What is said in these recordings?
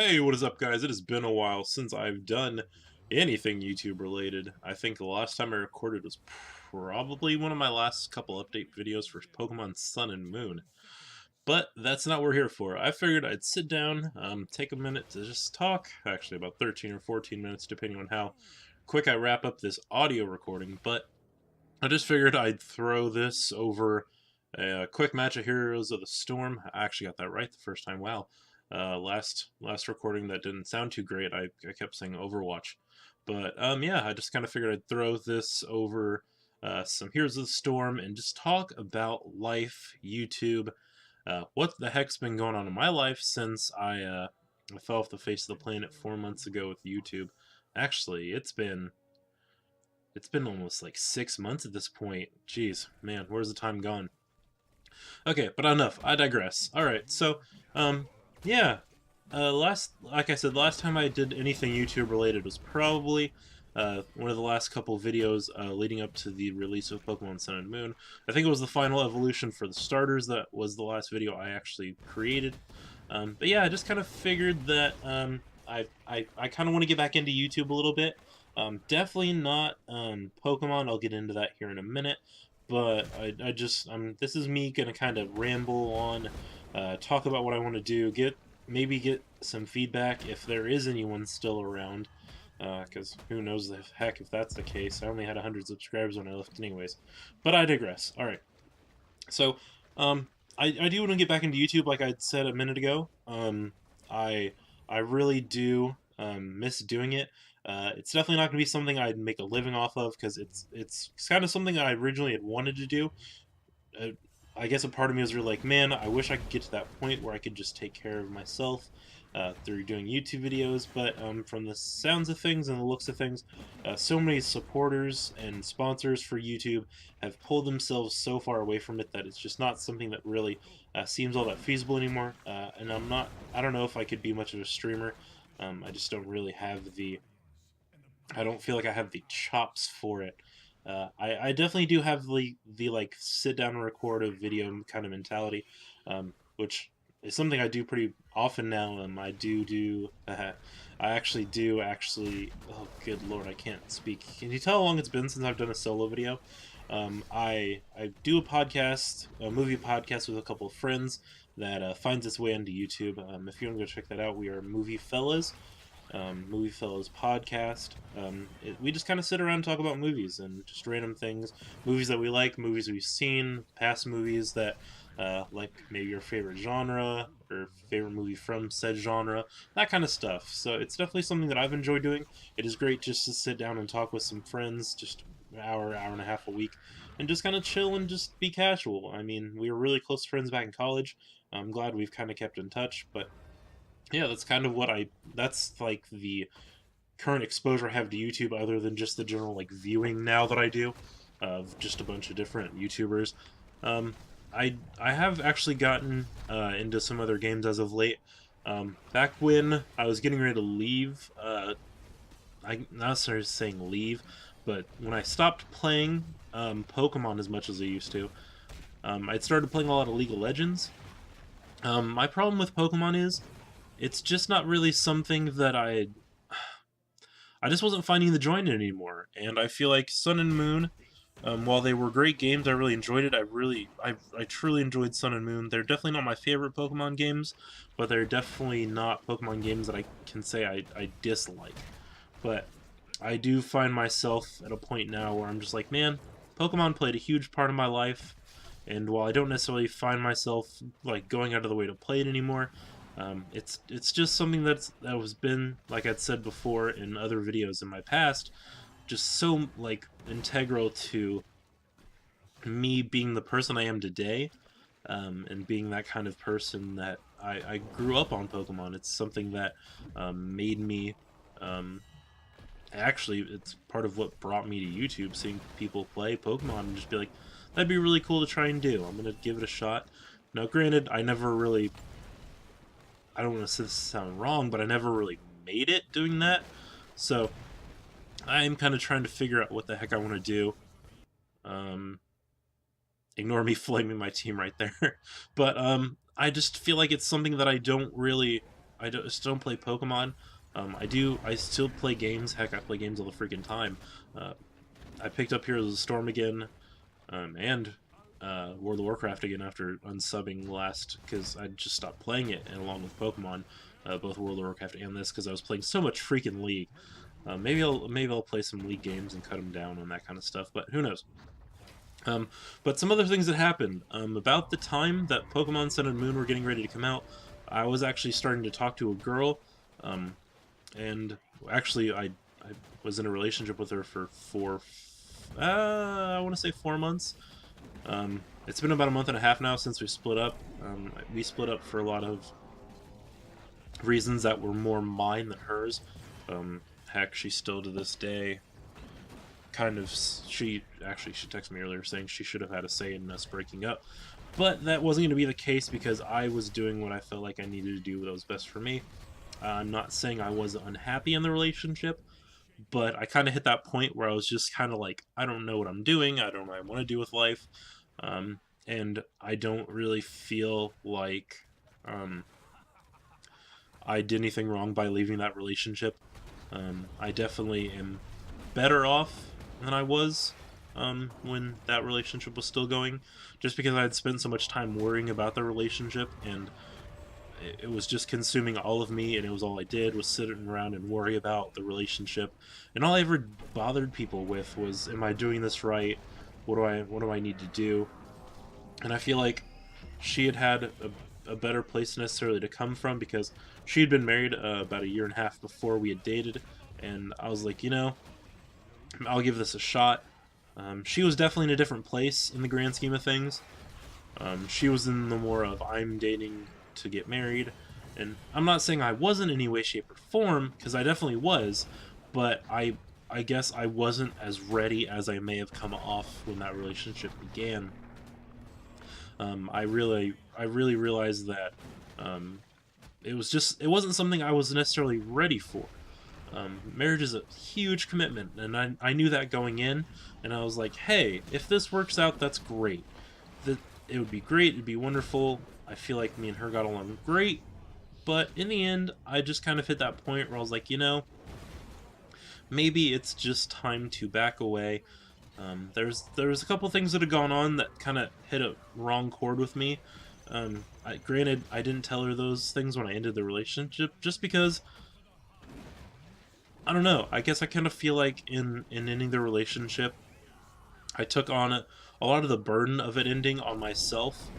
Hey, what is up, guys? It has been a while since I've done anything YouTube related. I think the last time I recorded was probably one of my last couple update videos for Pokemon Sun and Moon. But that's not what we're here for. I figured I'd sit down, take a minute to just talk, actually about 13 or 14 minutes depending on how quick I wrap up this audio recording, but I just figured I'd throw this over a quick match of Heroes of the Storm. I actually got that right the first time. Wow. Last recording that didn't sound too great. I kept saying Overwatch, but yeah, I just kind of figured I'd throw this over some Heroes of the Storm and just talk about life, YouTube, what the heck's been going on in my life since I fell off the face of the planet 4 months ago with YouTube. Actually, it's been almost like 6 months at this point. Jeez, man, where's the time gone? Okay, but enough. I digress. All right, so yeah, like I said, last time I did anything YouTube related was probably one of the last couple videos leading up to the release of Pokemon Sun and Moon. I think it was the final evolution for the starters that was the last video I actually created. But yeah, I just kind of figured that I kind of want to get back into YouTube a little bit. Definitely not Pokemon. I'll get into that here in a minute. But I just this is me gonna kind of ramble on, talk about what I want to do, maybe get some feedback if there is anyone still around, because who knows the heck if that's the case. I only had 100 subscribers when I left anyways. But I digress. All right. So I do want to get back into YouTube, like I said a minute ago. I really do miss doing it. It's definitely not going to be something I'd make a living off of because it's kind of something I originally had wanted to do. Uh, I guess a part of me was really like, man, I wish I could get to that point where I could just take care of myself through doing YouTube videos. But from the sounds of things and the looks of things, so many supporters and sponsors for YouTube have pulled themselves so far away from it that it's just not something that really seems all that feasible anymore. And I don't know if I could be much of a streamer. I just don't really have I don't feel like I have the chops for it. I definitely do have the like sit down and record a video kind of mentality, which is something I do pretty often now. I actually do actually. Oh, good lord, I can't speak. Can you tell how long it's been since I've done a solo video? I do a movie podcast with a couple of friends that finds its way into YouTube. If you want to go check that out, we are Movie Fellows podcast. We just kind of sit around and talk about movies and just random things, movies that we like, movies we've seen, past movies that like maybe your favorite genre or favorite movie from said genre, that kind of stuff. So it's definitely something that I've enjoyed doing. It is great just to sit down and talk with some friends, just an hour and a half a week, and just kind of chill and just be casual. I mean, we were really close friends back in college. I'm glad we've kind of kept in touch, but yeah, that's kind of that's like the current exposure I have to YouTube, other than just the general like viewing now that I do of just a bunch of different YouTubers. Um, I have actually gotten into some other games as of late. Back when I was getting ready to leave, I not necessarily saying leave, but when I stopped playing Pokemon as much as I used to, I'd started playing a lot of League of Legends. My problem with Pokemon is it's just not really something that I just wasn't finding the joy in it anymore. And I feel like Sun and Moon, while they were great games, I really enjoyed it. I truly enjoyed Sun and Moon. They're definitely not my favorite Pokemon games, but they're definitely not Pokemon games that I can say I dislike. But I do find myself at a point now where I'm just like, man, Pokemon played a huge part of my life, and while I don't necessarily find myself like going out of the way to play it anymore, it's just something that has been, like I'd said before in other videos in my past, just so like integral to me being the person I am today, and being that kind of person that I grew up on Pokemon. It's something that made me. Actually, it's part of what brought me to YouTube, seeing people play Pokemon and just be like, that'd be really cool to try and do. I'm gonna give it a shot. Now, granted, I don't want to sound wrong, but I never really made it doing that. So I'm kind of trying to figure out what the heck I want to do. Ignore me flaming my team right there. But I just feel like it's something that I don't really still don't play Pokemon. I still play games. Heck, I play games all the freaking time. Uh, I picked up Heroes of the Storm again, and World of Warcraft again after unsubbing last because I just stopped playing it, and along with Pokemon, both World of Warcraft and this because I was playing so much freaking League. Maybe I'll play some League games and cut them down on that kind of stuff, but who knows? Um, but some other things that happened about the time that Pokemon Sun and Moon were getting ready to come out, I was actually starting to talk to a girl, um, and actually I was in a relationship with her for I want to say 4 months. It's been about a month and a half now since we split up. We split up for a lot of reasons that were more mine than hers. Heck, she still to this day kind of she texted me earlier saying she should have had a say in us breaking up, but that wasn't going to be the case because I was doing what I felt like I needed to do that was best for me. I'm not saying I was unhappy in the relationship, but I kind of hit that point where I was just kind of like, I don't know what I'm doing, I don't know what I want to do with life, um, and I don't really feel like um, I did anything wrong by leaving that relationship. I definitely am better off than I was when that relationship was still going, just because I had spent so much time worrying about the relationship, and it was just consuming all of me, and it was all I did was sit around and worry about the relationship, and all I ever bothered people with was, am I doing this right? What do I need to do? And I feel like she had a better place necessarily to come from because she had been married about a year and a half before we had dated, and I was like, I'll give this a shot. She was definitely in a different place in the grand scheme of things. She was in the more of I'm dating to get married, and I'm not saying I wasn't in any way, shape, or form because I definitely was, but I guess I wasn't as ready as I may have come off when that relationship began. I really realized that um, it wasn't something I was necessarily ready for. Marriage is a huge commitment, and I knew that going in, and I was like, hey, if this works out, that's great. That it would be great, it'd be wonderful. I feel like me and her got along great, but in the end, I just kind of hit that point where I was like, maybe it's just time to back away. There was a couple things that had gone on that kind of hit a wrong chord with me. Granted, I didn't tell her those things when I ended the relationship, just because I don't know. I guess I kind of feel like in ending the relationship, I took on a lot of the burden of it ending on myself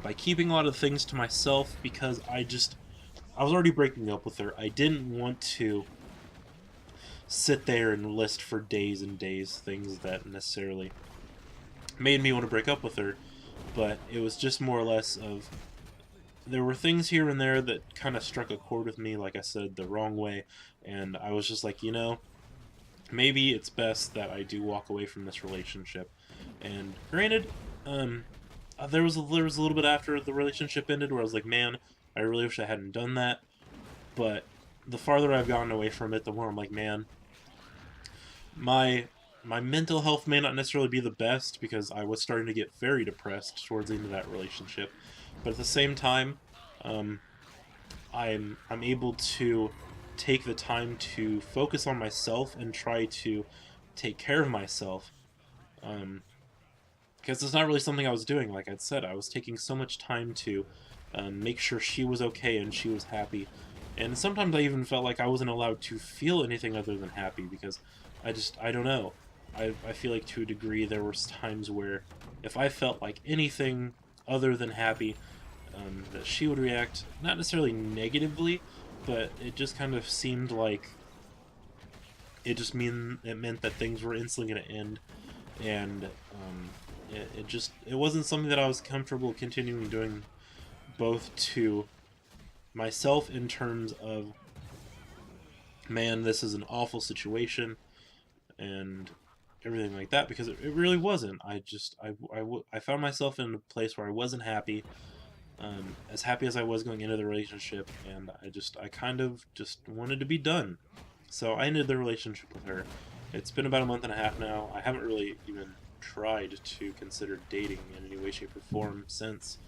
by keeping a lot of things to myself because I was already breaking up with her. I didn't want to sit there and list for days and days things that necessarily made me want to break up with her, but it was just more or less of there were things here and there that kind of struck a chord with me, like I said, the wrong way, and I was just like, maybe it's best that I do walk away from this relationship. And granted, there was a little bit after the relationship ended where I was like, man, I really wish I hadn't done that. But the farther I've gotten away from it, the more I'm like, man, my my mental health may not necessarily be the best because I was starting to get very depressed towards the end of that relationship. But at the same time, um, I'm able to take the time to focus on myself and try to take care of myself. Um, because it's not really something I was doing. Like I'd said, I was taking so much time to make sure she was okay and she was happy. And sometimes I even felt like I wasn't allowed to feel anything other than happy because I don't know. I feel like to a degree there was times where if I felt like anything other than happy, that she would react not necessarily negatively, but it just kind of seemed like it meant that things were instantly going to end, and it wasn't something that I was comfortable continuing doing, both to myself in terms of, man, this is an awful situation, and everything like that, because it really wasn't. I found myself in a place where I wasn't happy, as happy as I was going into the relationship, and I kind of just wanted to be done. So I ended the relationship with her. It's been about a month and a half now. I haven't really even tried to consider dating in any way, shape, or form since.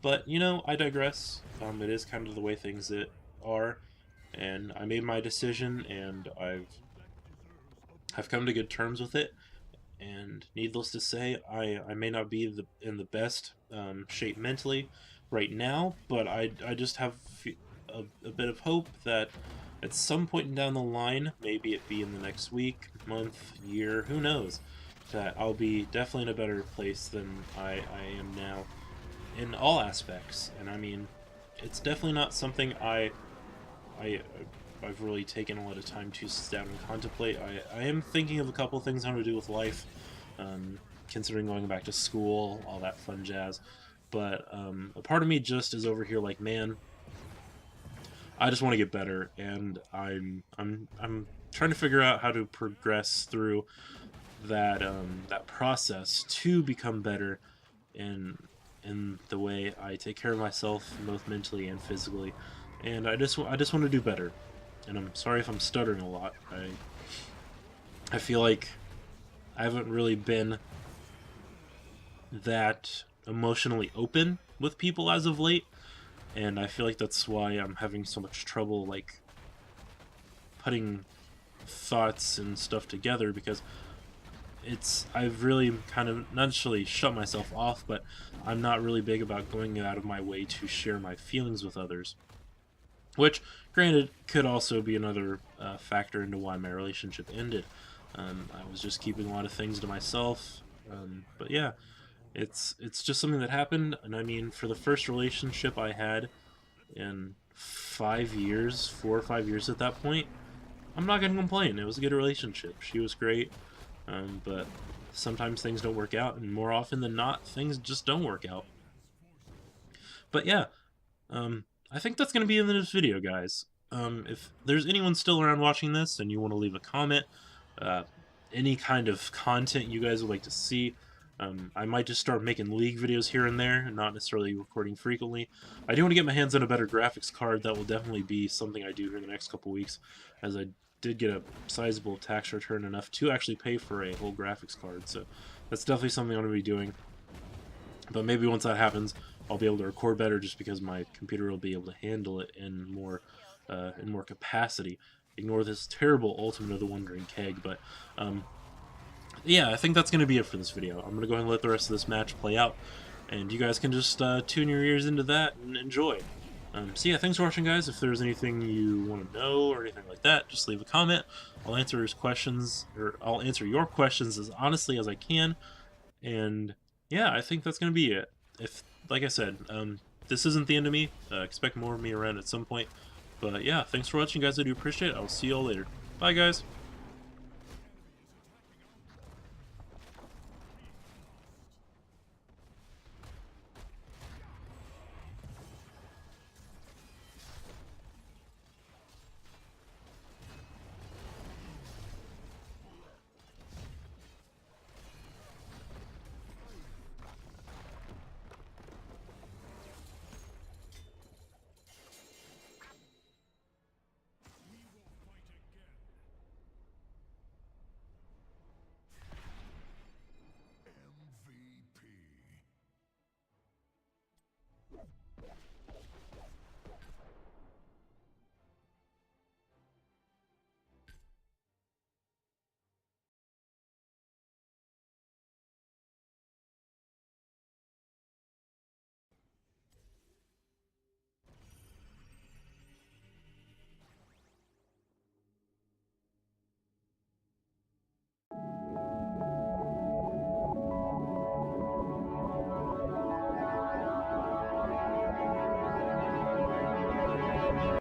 But I digress. It is kind of the way things are, and I made my decision, and I've come to good terms with it. And needless to say, I may not be in the best shape mentally right now, but I just have a bit of hope that at some point down the line, maybe it be in the next week, month, year, who knows, that I'll be definitely in a better place than I am now in all aspects. And I mean, it's definitely not something I I've really taken a lot of time to sit down and contemplate. I am thinking of a couple things I want to do with life, considering going back to school, all that fun jazz. But a part of me just is over here like, man, I just want to get better, and I'm trying to figure out how to progress through that process to become better in the way I take care of myself, both mentally and physically. And I just want to do better. And I'm sorry if I'm stuttering a lot. I feel like I haven't really been that emotionally open with people as of late, and I feel like that's why I'm having so much trouble like putting thoughts and stuff together, because I've really kind of not necessarily shut myself off, but I'm not really big about going out of my way to share my feelings with others. Which, granted, could also be another factor into why my relationship ended. I was just keeping a lot of things to myself. But yeah, it's just something that happened. And I mean, for the first relationship I had in 5 years, 4 or 5 years at that point, I'm not gonna complain. It was a good relationship. She was great. But sometimes things don't work out, and more often than not, things just don't work out. But yeah, I think that's going to be in this video, guys. If there's anyone still around watching this and you want to leave a comment, uh, any kind of content you guys would like to see, I might just start making League videos here and there, not necessarily recording frequently. I do want to get my hands on a better graphics card. That will definitely be something I do here in the next couple weeks, as I did get a sizable tax return, enough to actually pay for a whole graphics card. So that's definitely something I'm going to be doing. But maybe once that happens, I'll be able to record better, just because my computer will be able to handle it in more capacity. Ignore this terrible Ultimate of the Wandering Keg, but yeah, I think that's going to be it for this video. I'm going to go ahead and let the rest of this match play out, and you guys can just tune your ears into that and enjoy. So yeah, thanks for watching, guys. If there's anything you want to know or anything like that, just leave a comment. I'll answer his questions, or I'll answer your questions as honestly as I can. And yeah, I think that's gonna be it. If, like I said, this isn't the end of me. Expect more of me around at some point. But yeah, thanks for watching, guys. I do appreciate it. I'll see you all later. Bye, guys.